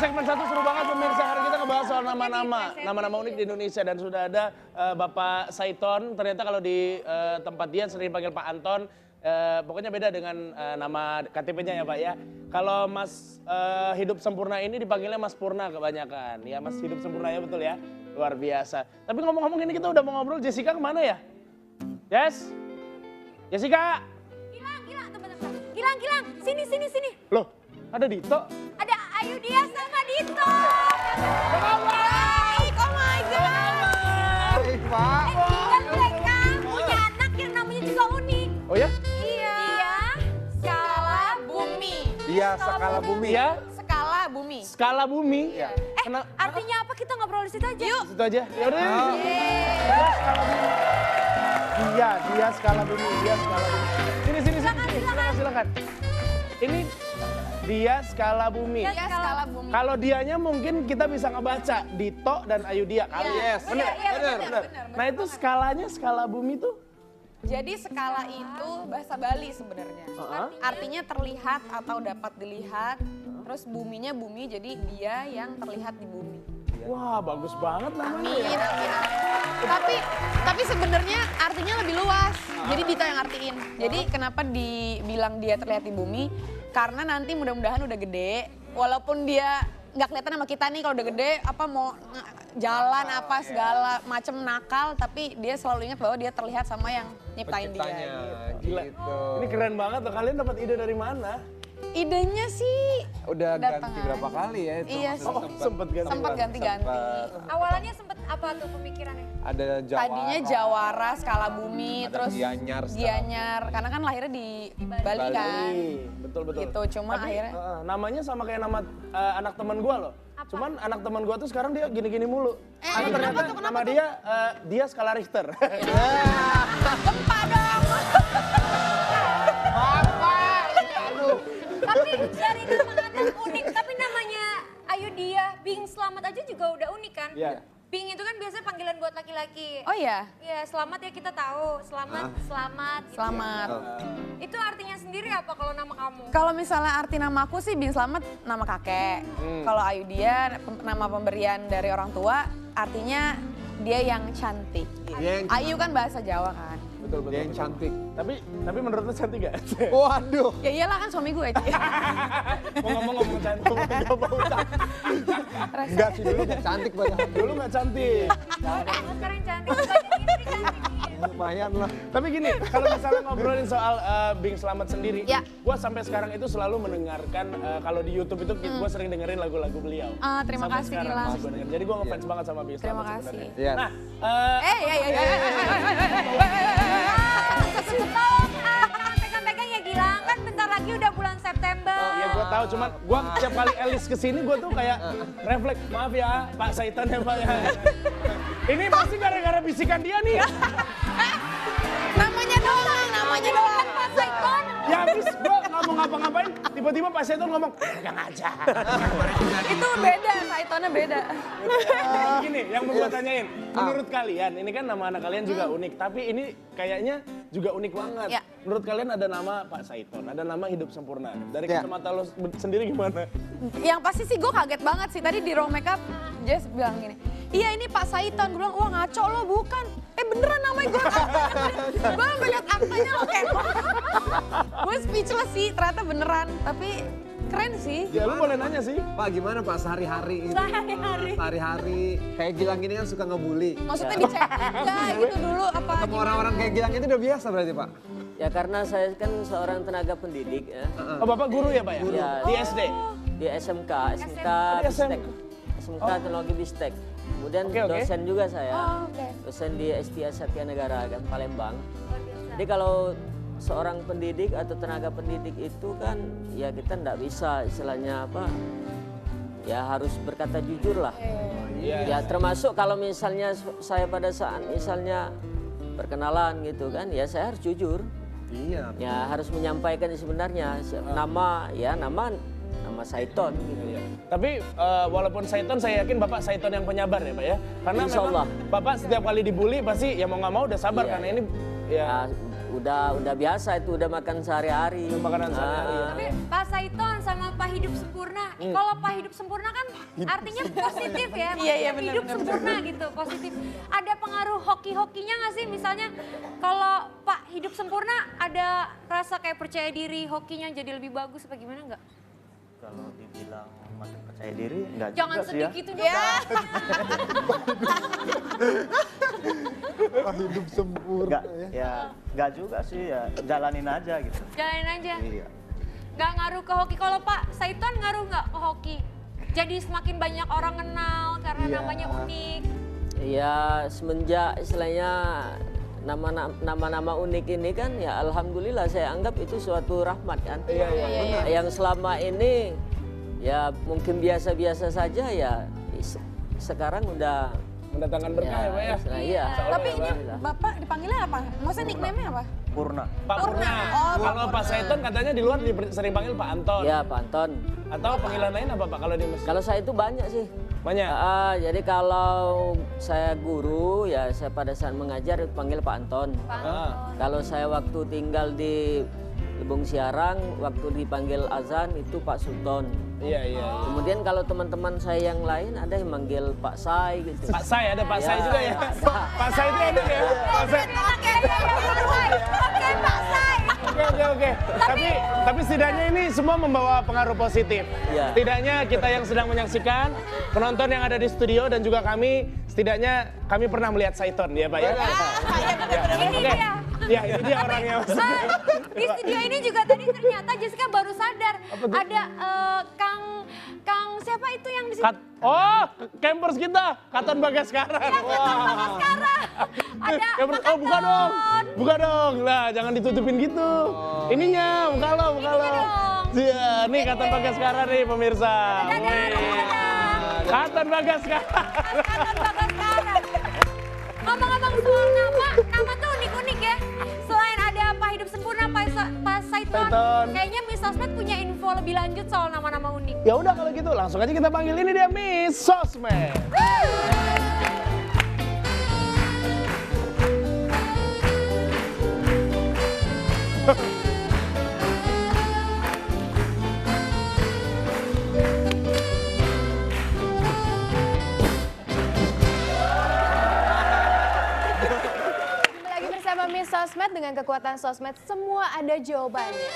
segmen 1 seru banget pemirsa. Hari kita ngebahas soal nama-nama unik di Indonesia. Dan sudah ada Bapak Saiton. Ternyata kalau di tempat dia sering dipanggil Pak Anton. Pokoknya beda dengan nama KTP-nya ya Pak ya. Kalau Mas Hidup Sempurna ini dipanggilnya Mas Purna kebanyakan. Ya Mas Hidup Sempurna ya betul ya. Luar biasa. Tapi ngomong-ngomong ini kita udah mau ngobrol. Jessica kemana ya? Yes? Jessica? Gilang, sini. Loh, ada Dito? Ada Ayu dia sama Dito. Baik, oh my God. Baik, Pak. Dan mereka punya anak yang namanya juga unik. Oh ya? Iya. Skala Bumi. Dia skala bumi. Iya? Skala Bumi. Skala bumi. Iya. Artinya apa? Kita ngobrol di situ aja. Yuk. Situ aja. Ya udah. Dia skala bumi. Sini. Silakan. Ini dia skala bumi. Dia skala Bumi. Kalau dianya mungkin kita bisa ngebaca Dito dan Ayu dia. Yes. Bener. Nah itu skalanya skala bumi tuh. Jadi skala itu bahasa Bali sebenarnya. Artinya terlihat atau dapat dilihat. Terus buminya bumi, jadi dia yang terlihat di bumi. Wah bagus banget namanya ya. Tapi sebenarnya artinya lebih luas. Jadi Dito yang artiin. Jadi kenapa dibilang dia terlihat di bumi? Karena nanti mudah-mudahan udah gede. Walaupun dia nggak kelihatan sama kita nih kalau udah gede, apa mau jalan apa segala macem nakal, tapi dia selalu ingat bahwa dia terlihat sama yang nyiptain dia. Gila. Gitu. Ini keren banget tuh. Kalian dapat ide dari mana? Idenya sih Udah datang ganti aja. berapa kali ya itu? Iya Maksudnya sih. Sempet ganti-ganti. Awalnya sempet apa tuh pemikirannya? Ada Jawara. Tadinya Jawara, skala bumi, Ada terus Gianyar, karena kan lahirnya di Bali kan. Betul. Gitu, cuma Tapi, akhirnya namanya sama kayak nama anak teman gua loh. Cuman anak teman gua tuh sekarang dia gini-gini mulu. Karena ternyata nama dia skala Richter. gempa dong. Tapi dari nama anak unik, tapi namanya Ayu dia, Bing Selamat aja juga udah unik kan? Iya. Bing itu kan biasanya panggilan buat laki-laki. Oh iya, Iya, selamat ya kita tahu. Selamat. Gitu. selamat. Itu artinya sendiri apa kalau nama kamu? Kalau misalnya arti nama aku sih Bing Selamat nama kakek. Kalau Ayu dia nama pemberian dari orang tua artinya dia yang cantik. Dia yang Ayu kan bahasa Jawa kan. Betul. Dia yang cantik. Tapi menurut lu cantik gak? Waduh. Ya iyalah kan suami gue. Mau ngomong cantik, gak mau cantik. Enggak sih dulu gak cantik padahal. Dulu gak cantik. Sekarang cantik. Istri cantik. Lumayan lah. Tapi gini, kalau misalnya ngobrolin soal Bing Selamat sendiri, Ya. gue sampai sekarang itu selalu mendengarkan, kalau di YouTube itu gue sering dengerin lagu-lagu beliau. Terima Sampai kasih, sekarang Gilang. masih gua dengerin. Jadi gue ngefans banget sama Bing Selamat. Terima kasih. sebenarnya. Iya. Nah, Tolong pegang-pegang ya Gilang, kan bentar lagi udah bulan September. iya gue tahu, cuman gue tiap kali Elis kesini gue tuh kayak refleks, maaf ya Pak Saiton ya Pak ya. Ini pasti gara-gara bisikan dia nih. Namanya doang. Pak Saiton. Ya habis gue nggak mau ngapa-ngapain, tiba-tiba Pak Saiton ngomong, pegang aja. Itu beda, Saitonnya beda. Gini, yang mau gue tanyain, menurut kalian, ini kan nama anak kalian juga unik, tapi ini kayaknya juga unik banget. Ya. Menurut kalian ada nama Pak Saiton, ada nama Hidup Sempurna. Dari Ya. kacamata lo sendiri gimana? Yang pasti sih gue kaget banget sih. Tadi di ruang makeup, Jess bilang gini, iya ini Pak Saiton. Gue bilang, wah ngaco lo bukan. Beneran namanya gue. Gue sampai liat aktanya lo kayak. Gue speechless sih, ternyata beneran. Tapi keren sih. Ya lu boleh nanya sih. Pak gimana Pak sehari-hari? Sehari-hari. Sehari-hari. Kayak Gilang gini kan suka ngebully. Maksudnya dicek enggak gitu dulu apa Ketemu orang-orang kayak Gilang itu udah biasa berarti Pak? Ya karena saya kan seorang tenaga pendidik ya. Oh Bapak guru ya Pak ya? Iya. Di SD? Di SMK Di Bistek. SMK. SMK Teknologi Bistek. Kemudian Oke. dosen juga saya. Oh, oke. Dosen di STIA Satya Negara kan Palembang. Jadi kalau seorang pendidik atau tenaga pendidik itu kan ya kita nggak bisa istilahnya apa ya harus berkata jujur lah. Ya termasuk kalau misalnya saya pada saat misalnya perkenalan gitu kan ya saya harus jujur. Iya. Ya harus menyampaikan sebenarnya nama Saiton gitu. Tapi walaupun Saiton, saya yakin Bapak Saiton yang penyabar ya Pak ya? Karena Insya Allah. memang Bapak setiap kali dibully pasti ya mau nggak mau udah sabar Iya, karena iya. ini ya Ya, udah biasa itu, udah makan sehari-hari. Makanan sehari-hari. Tapi Pak Saiton sama Pak Hidup Sempurna, kalau Pak Hidup Sempurna kan artinya positif ya, Iya, maksudnya hidup sempurna gitu, positif. Ada pengaruh hoki-hokinya nggak sih? Misalnya kalau Pak Hidup Sempurna ada rasa kayak percaya diri, hokinya jadi lebih bagus apa gimana nggak? Kalau dibilang makin percaya diri, enggak Jangan juga sih sedih ya. gitu juga. Hidup sempurna Enggak, ya enggak juga sih ya, jalanin aja gitu. Jalanin aja. Iya. Nggak ngaruh ke hoki. Kalau Pak Saiton ngaruh nggak ke hoki? Jadi semakin banyak orang kenal karena namanya unik. Ya semenjak istilahnya nama-nama unik ini kan ya alhamdulillah saya anggap itu suatu rahmat kan. Yang selama ini ya mungkin biasa-biasa saja ya sekarang udah Mendatangkan berkah ya, Pak ya. Iya. Tapi ini Alhamdulillah. Bapak dipanggilnya apa? Maksudnya nickname-nya apa? Purna. Pak Purna. Kalau Pak Saiton katanya di luar sering panggil Pak Anton. Ya Pak Anton. Atau panggilan lain apa Pak kalau di masjid? Kalau saya itu banyak sih. Banyak. Jadi kalau saya guru ya saya pada saat mengajar itu panggil Pak Anton. Kalau saya waktu tinggal di Lebong Siarang, waktu dipanggil azan itu Pak Sultan. Iya. Kemudian kalau teman-teman saya yang lain ada yang manggil Pak Sai gitu. Pak Sai, ada Pak Sai Ya. juga ya. Pak Sai itu enak ya. Pak Sai. Oke Pak Sai. Oke. Tapi setidaknya ini semua membawa pengaruh positif. Iya. Setidaknya kita yang sedang menyaksikan, penonton yang ada di studio dan juga kami, setidaknya kami pernah melihat Saiton ya Pak ya. Ini Oke. dia. Ya ini dia orangnya. Di studio ini juga tadi ternyata Jessica baru sadar ada Kang siapa itu yang di sini? Oh, campers kita, Katon Bagaskara. Sekarang ada Oh buka dong, buka dong. Lah jangan ditutupin gitu. Ininya, buka lo. dong. Iya, nih Katon Bagaskara nih pemirsa. Wih. Katon Bagaskara. Ngomong-ngomong soal nama tuh unik-unik ya. Selain ada Pak Hidup Sempurna, Pak Saiton, Saiton. kayaknya Miss Sosmed punya info lebih lanjut soal nama-nama unik. Ya udah kalau gitu langsung aja kita panggil ini dia Miss Sosmed. Lagi bersama Miss Sosmed, dengan kekuatan sosmed semua ada jawabannya.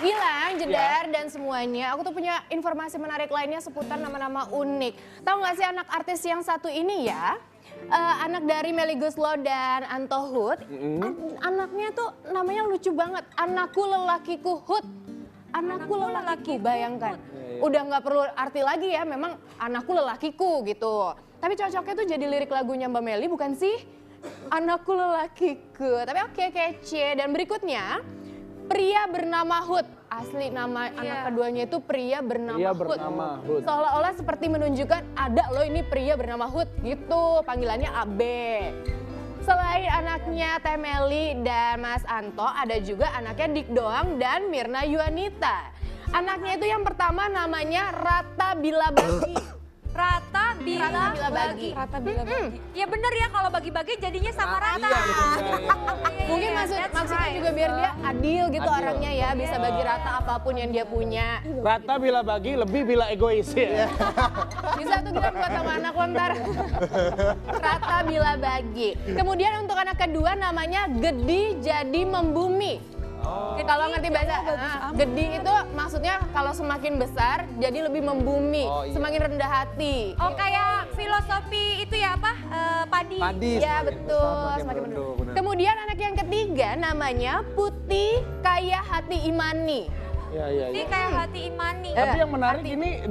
Gilang, Jedar, dan semuanya, aku tuh punya informasi menarik lainnya seputar nama-nama unik. Tahu nggak sih anak artis yang satu ini ya? Anak dari Melly Goeslaw dan Anto Hood. Anaknya tuh namanya lucu banget. Anakku lelakiku Hood. Anakku lelakiku, bayangkan. Udah nggak perlu arti lagi ya, memang anakku lelakiku gitu. Tapi cocoknya tuh jadi lirik lagunya Mbak Melly bukan sih? Anakku lelakiku. Tapi oke, kece. Dan berikutnya, pria bernama Hood. Asli nama anak keduanya itu pria bernama Hood. Seolah-olah seperti menunjukkan ada loh ini pria bernama Hood gitu. Panggilannya AB. Selain anaknya Teh Melly dan Mas Anto, ada juga anaknya Dik Doang dan Mirna Yuanita. Anaknya itu yang pertama namanya Rata Bilabagi. Rata bila bagi. Ya bener ya, kalau bagi-bagi jadinya sama rata. Mungkin maksudnya juga biar dia adil gitu orangnya ya, bisa bagi rata apapun yang dia punya. Rata bila bagi, lebih bila egois ya. Bisa tuh kita buat sama anak lo ntar. Rata bila bagi. Kemudian untuk anak kedua namanya Gedi Jadi Membumi. Kalau ngerti bahasa gedi itu maksudnya kalau semakin besar jadi lebih membumi, semakin rendah hati. Oh kayak filosofi itu ya apa? Padi. Iya betul, semakin mendung. Kemudian anak yang ketiga namanya Putih Kaya Hati Imani. Ini kayak hati Imani. Tapi yang menarik ini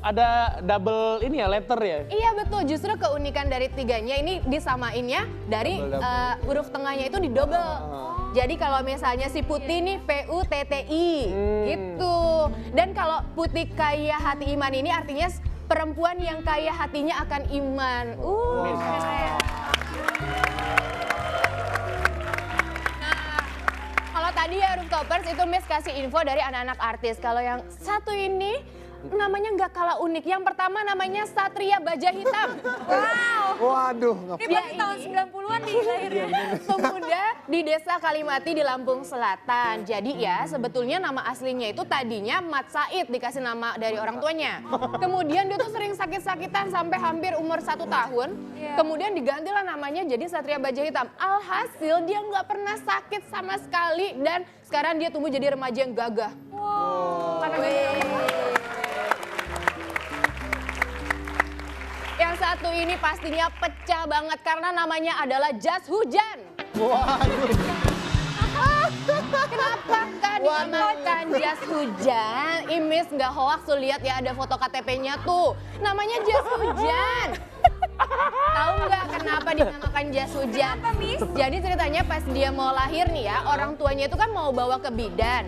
ada double ini ya, letter ya. Iya betul, justru keunikan dari tiganya ini disamainnya dari huruf tengahnya itu di double. Jadi kalau misalnya si Putih nih PUTTI gitu. Dan kalau Putih Kaya Hati Iman ini artinya perempuan yang kaya hatinya akan iman. Kalau tadi ya Rooftopers itu Miss kasih info dari anak-anak artis. Kalau yang satu ini namanya nggak kalah unik. Yang pertama namanya Satria Baja Hitam. Wow. Waduh, Ini berarti tahun 90-an nih lahirnya. Pemuda di Desa Kalimati di Lampung Selatan. Jadi ya sebetulnya nama aslinya itu tadinya Mat Said, dikasih nama dari orang tuanya. Kemudian dia tuh sering sakit-sakitan sampai hampir umur 1 tahun. Iya. Kemudian digantilah namanya jadi Satria Baja Hitam. Alhasil dia nggak pernah sakit sama sekali dan sekarang dia tumbuh jadi remaja yang gagah. Karena yang satu ini pastinya pecah banget karena namanya adalah Jas Hujan. Kenapa kan dinamakan Jas Hujan? Imis nggak hoax tuh, lihat ya ada foto KTP-nya tuh. Namanya Jas Hujan. Tahu nggak kenapa dinamakan Jas Hujan? Kenapa, Miss? Jadi ceritanya pas dia mau lahir nih ya, orang tuanya itu kan mau bawa ke bidan.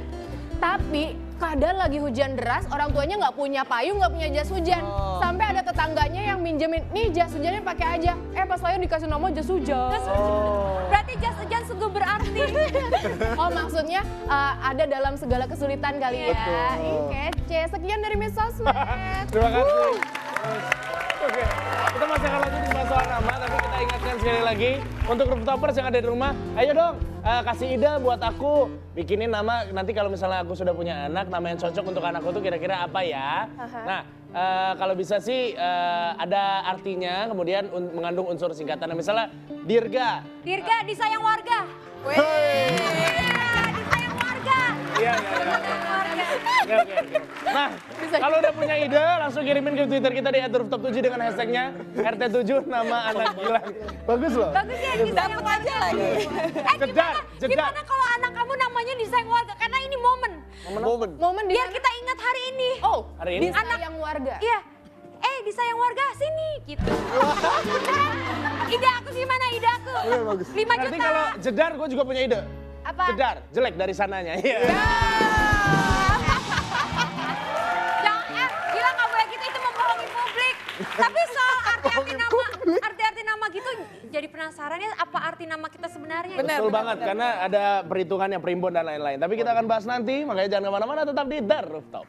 Tapi kadang lagi hujan deras, orang tuanya nggak punya payung, nggak punya jas hujan. Sampai ada tetangganya yang minjemin, nih jas hujannya pakai aja. Pas lahir dikasih nama jas hujan. Berarti jas hujan sungguh berarti. Oh maksudnya ada dalam segala kesulitan kali ya. Ih kece. Sekian dari Miss Sosmed. Terima kasih. Oke, kita masih akan lanjut membahas soal nama, tapi kita ingatkan sekali lagi untuk rooftopers yang ada di rumah, ayo dong kasih ide buat aku bikinin nama nanti kalau misalnya aku sudah punya anak, nama yang cocok untuk anakku tuh kira-kira apa ya? Nah, kalau bisa sih ada artinya, kemudian mengandung unsur singkatan, misalnya Dirga. Dirga disayang warga. Disayang warga. Iya. Oke. Nah, kalau udah punya ide, langsung kirimin ke Twitter kita di @rooftop7 dengan hashtagnya RT7 nama anak Gilang. Bagus loh. Bagus ya, disayang warga lagi. Gimana kalau anak kamu namanya disayang warga? Karena ini momen. Momen Biar kita ingat hari ini. Oh, Hari ini? disayang warga. Iya. Disayang warga sini gitu. Ide aku gimana ide aku? 5 Nanti juta. kalau jedar, gue juga punya ide. Apa? Jedar, jelek dari sananya. Iya. Gila nggak boleh gitu, itu membohongi publik. Tapi soal arti-arti nama gitu, jadi penasaran ya apa arti nama kita sebenarnya. Betul banget, karena ada perhitungannya, primbon dan lain-lain. Tapi kita akan bahas nanti, makanya jangan kemana-mana, tetap di The Rooftop.